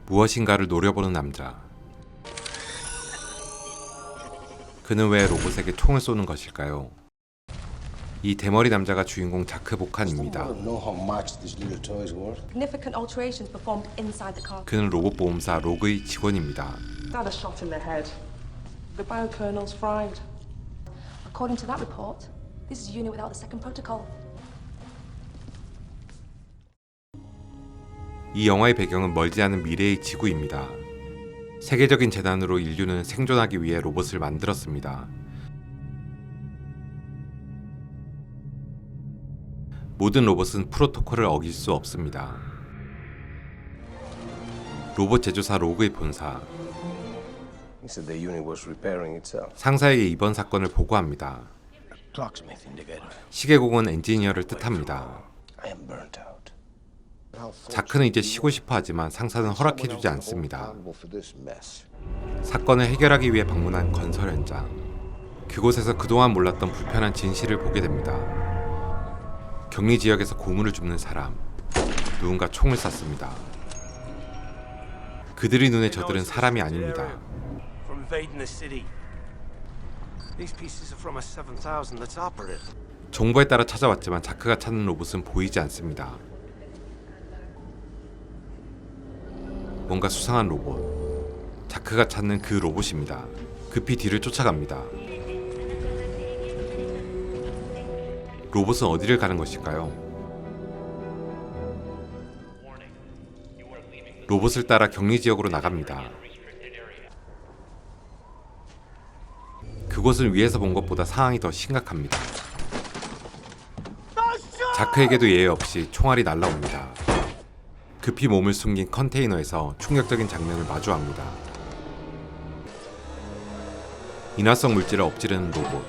무엇인가를 노려보는 남자. 그는 왜 로봇에게 총을 쏘는 것일까요? 이 대머리 남자가 주인공 자크 보칸입니다. Significant alterations performed inside the car. 그는 로봇 보험사 로그의 직원입니다. Had a shot in the head. The biocolonel's fried. According to that report, this is a unit without the second protocol. 이 영화의 배경은 멀지 않은 미래의 지구입니다. 세계적인 재난으로 인류는 생존하기 위해 로봇을 만들었습니다. 모든 로봇은 프로토콜을 어길 수 없습니다. 로봇 제조사 로그의 본사. 상사에게 이번 사건을 보고합니다. 시계공은 엔지니어를 뜻합니다. 자크는 이제 쉬고 싶어 하지만 상사는 허락해주지 않습니다. 사건을 해결하기 위해 방문한 건설 현장. 그곳에서 그동안 몰랐던 불편한 진실을 보게 됩니다. 격리 지역에서 고문을 줍는 사람. 누군가 총을 쐈습니다. 그들의 눈에 저들은 사람이 아닙니다. 정보에 따라 찾아왔지만 자크가 찾는 로봇은 보이지 않습니다. 뭔가 수상한 로봇. 자크가 찾는 그 로봇입니다. 급히 뒤를 쫓아갑니다. 로봇은 어디를 가는 것일까요? 로봇을 따라 격리 지역으로 나갑니다. 그곳은 위에서 본 것보다 상황이 더 심각합니다. 자크에게도 예외 없이 총알이 날라옵니다. 급히 몸을 숨긴 컨테이너에서 충격적인 장면을 마주합니다. 인화성 물질을 엎지르는 로봇.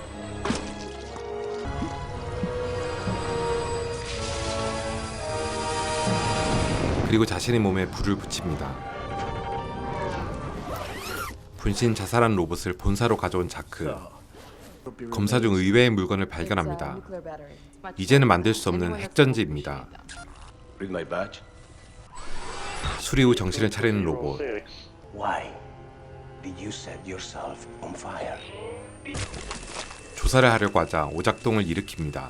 그리고 자신의 몸에 불을 붙입니다. 분신 자살한 로봇을 본사로 가져온 자크. 검사 중 의외의 물건을 발견합니다. 이제는 만들 수 없는 핵전지입니다. 수리 후 정신을 차리는 로봇. 조사를 하려고 하자 오작동을 일으킵니다.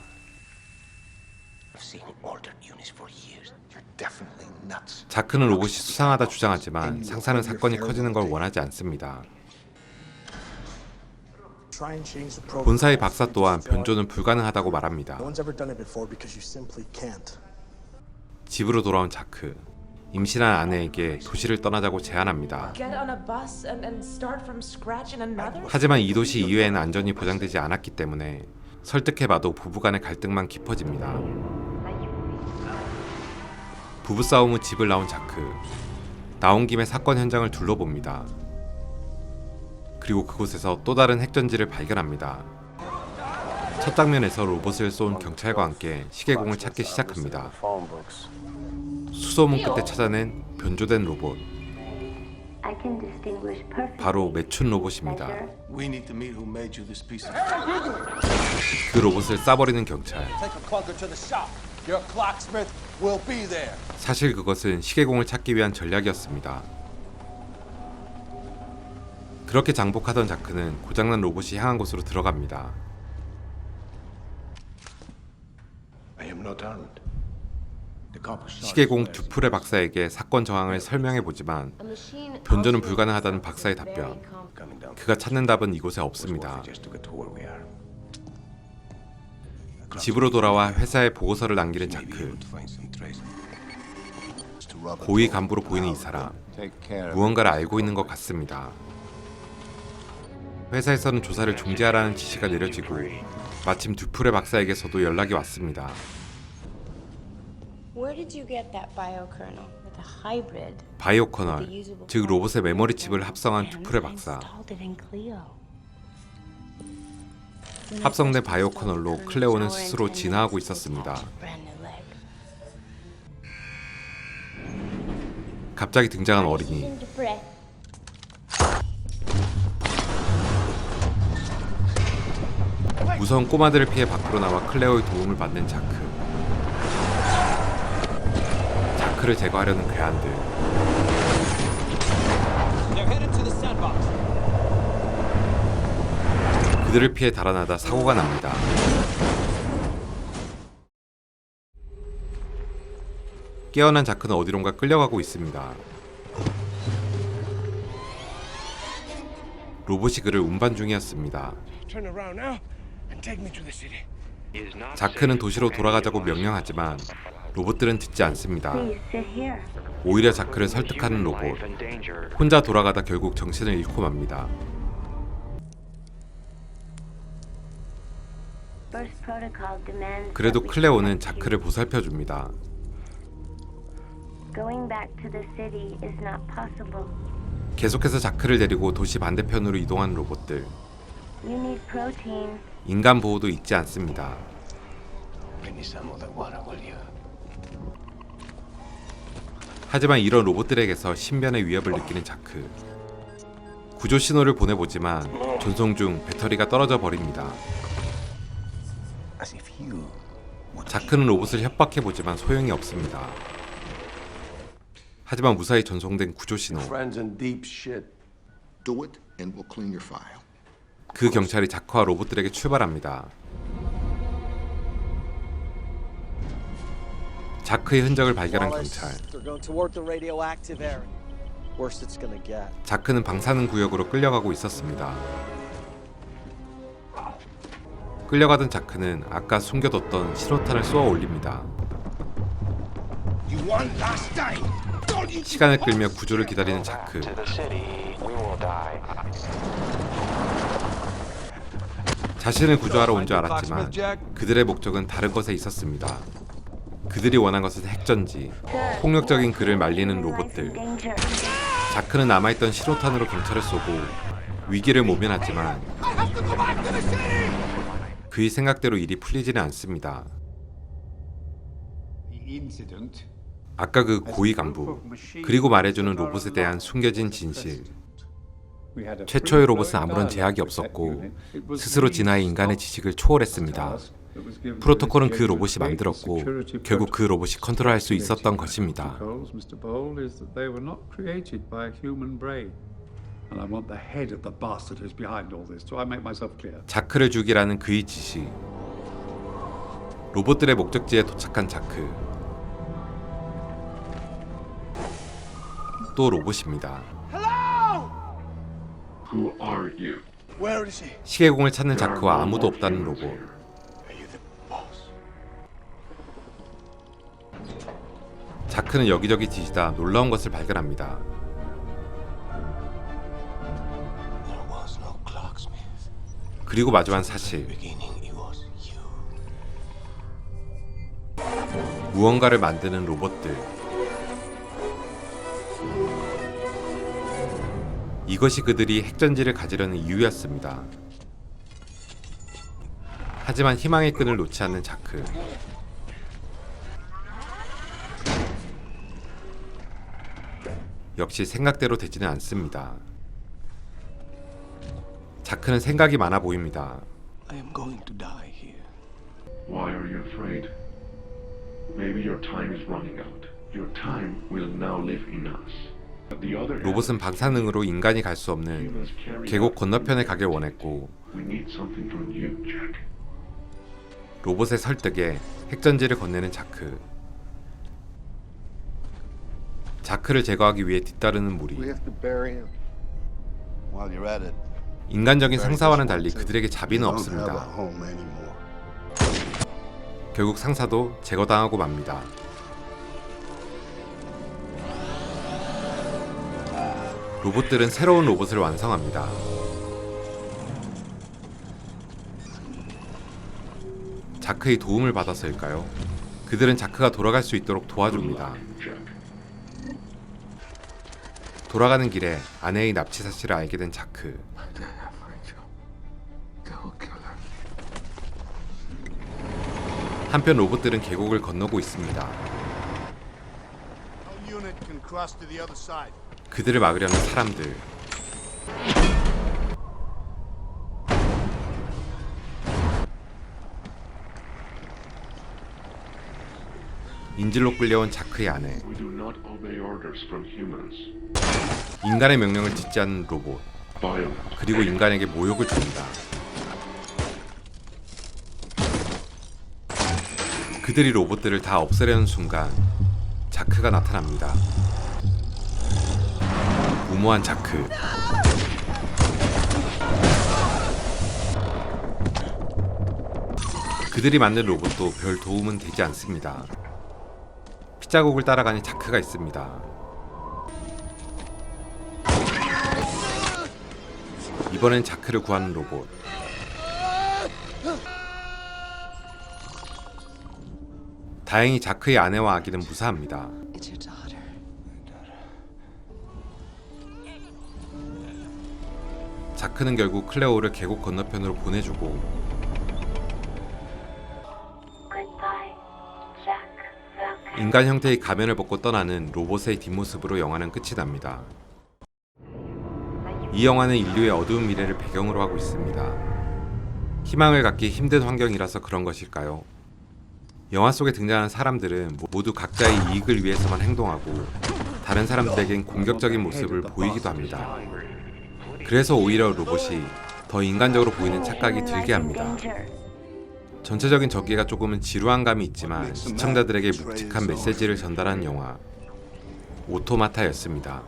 자크는 로봇이 수상하다 주장하지만 상사는 사건이 커지는 걸 원하지 않습니다. 본사의 박사 또한 변조는 불가능하다고 말합니다. 집으로 돌아온 자크. 임신한 아내에게 도시를 떠나자고 제안합니다. 하지만 이 도시 이외에는 안전이 보장되지 않았기 때문에 설득해봐도 부부간의 갈등만 깊어집니다. 부부싸움 후 집을 나온 자크. 나온 김에 사건 현장을 둘러봅니다. 그리고 그곳에서 또 다른 핵전지를 발견합니다. 첫 장면에서 로봇을 쏜 경찰과 함께 시계공을 찾기 시작합니다. 수소문 끝에 찾아낸 변조된 로봇. 바로 매춘 로봇입니다. 그 로봇을 쏴버리는 경찰. 사실 그것은 시계공을 찾기 위한 전략이었습니다. 그렇게 장복하던 자크는 고장난 로봇이 향한 곳으로 들어갑니다. 시계공 듀프레 박사에게 사건 정황을 설명해보지만 변조는 불가능하다는 박사의 답변. 그가 찾는 답은 이곳에 없습니다. 집으로 돌아와 회사에 보고서를 남기는 자크. 고위 간부로 보이는 이 사람. 무언가를 알고 있는 것 같습니다. 회사에서는 조사를 중지하라는 지시가 내려지고 마침 듀프레 박사에게서도 연락이 왔습니다. 바이오 커널, 즉 로봇의 메모리 칩을 합성한 듀프레 박사. 합성된 바이오 커널로 클레오는 스스로 진화하고 있었습니다. 갑자기 등장한 어린이. 무서운 꼬마들을 피해 밖으로 나와 클레오의 도움을 받는 자크. 자크를 제거하려는 괴한들. 그들을 피해 달아나다 사고가 납니다. 깨어난 자크는 어디론가 끌려가고 있습니다. 로봇이 그를 운반 중이었습니다. 자크는 도시로 돌아가자고 명령하지만 로봇들은 듣지 않습니다. 오히려 자크를 설득하는 로봇. 혼자 돌아가다 결국 정신을 잃고 맙니다. 그래도 클레오는 자크를 보살펴줍니다. 계속해서 자크를 데리고 도시 반대편으로 이동하는 로봇들. 인간 보호도 잊지 않습니다. 하지만 이런 로봇들에게서 신변의 위협을 느끼는 자크. 구조 신호를 보내보지만 전송 중 배터리가 떨어져 버립니다. 자크는 로봇을 협박해보지만 소용이 없습니다. 하지만 무사히 전송된 구조 신호. 그 경찰이 자크와 로봇들에게 출발합니다. 자크의 흔적을 발견한 경찰. 자크는 방사능 구역으로 끌려가고 있었습니다. 끌려가던 자크는 아까 숨겨뒀던 신호탄을 쏘아 올립니다. 시간을 끌며 구조를 기다리는 자크. 자신을 구조하러 온 줄 알았지만 그들의 목적은 다른 것에 있었습니다. 그들이 원한 것은 핵전지, 폭력적인 그를 말리는 로봇들. 자크는 남아있던 신호탄으로 경찰을 쏘고 위기를 모면하지만 그의 생각대로 일이 풀리지는 않습니다. 아까 그 고위 간부, 그리고 말해주는 로봇에 대한 숨겨진 진실. 최초의 로봇은 아무런 제약이 없었고 스스로 진화해 인간의 지식을 초월했습니다. 프로토콜은 그 로봇이 만들었고 결국 그 로봇이 컨트롤할 수 있었던 것입니다. 자크를 죽이라는 그의 지시. 로봇들의 목적지에 도착한 자크. 또 로봇입니다. 시계공을 찾는 자크와 아무도 없다는 로봇. 자크는 여기저기 뒤지다 놀라운 것을 발견합니다. 그리고 마주한 사실. 무언가를 만드는 로봇들. 이것이 그들이 핵전지를 가지려는 이유였습니다. 하지만 희망의 끈을 놓지 않는 자크. 역시 생각대로 되지는 않습니다. 자크는 생각이 많아 보입니다. Why are you afraid? Maybe your time is running out. Your time will now live in us. The other hand, 로봇은 방사능으로 인간이 갈 수 없는 계곡 건너편에 가길 원했고 we need something from you, Jack. 로봇의 설득에 핵전지를 건네는 자크. 자크를 제거하기 위해 뒤따르는 무리. 인간적인 상사와는 달리 그들에게 자비는 없습니다. 결국 상사도 제거당하고 맙니다. 로봇들은 새로운 로봇을 완성합니다. 자크의 도움을 받아서일까요? 그들은 자크가 돌아갈 수 있도록 도와줍니다. 돌아가는 길에 아내의 납치 사실을 알게 된 자크. 한편 로봇들은 계곡을 건너고 있습니다. 그들을 막으려는 사람들. 인질로 끌려온 자크의 아내. We do not obey orders from humans. 인간의 명령을 듣지 않는 로봇. Violent. 그리고 인간에게 모욕을 줍니다. 그들이 로봇들을 다 없애려는 순간 자크가 나타납니다. 무모한 자크. 그들이 만든 로봇도 별 도움은 되지 않습니다. 피자국을 따라가는 자크가 있습니다. 이번엔 자크를 구하는 로봇. 다행히 자크의 아내와 아기는 무사합니다. It's your daughter. 자크는 결국 클레오를 계곡 건너편으로 보내주고 인간 형태의 가면을 벗고 떠나는 로봇의 뒷모습으로 영화는 끝이 납니다. 이 영화는 인류의 어두운 미래를 배경으로 하고 있습니다. 희망을 갖기 힘든 환경이라서 그런 것일까요? 영화 속에 등장하는 사람들은 모두 각자의 이익을 위해서만 행동하고 다른 사람들에겐 공격적인 모습을 보이기도 합니다. 그래서 오히려 로봇이 더 인간적으로 보이는 착각이 들게 합니다. 전체적인 전개가 조금은 지루한 감이 있지만 시청자들에게 묵직한 메시지를 전달한 영화 오토마타였습니다.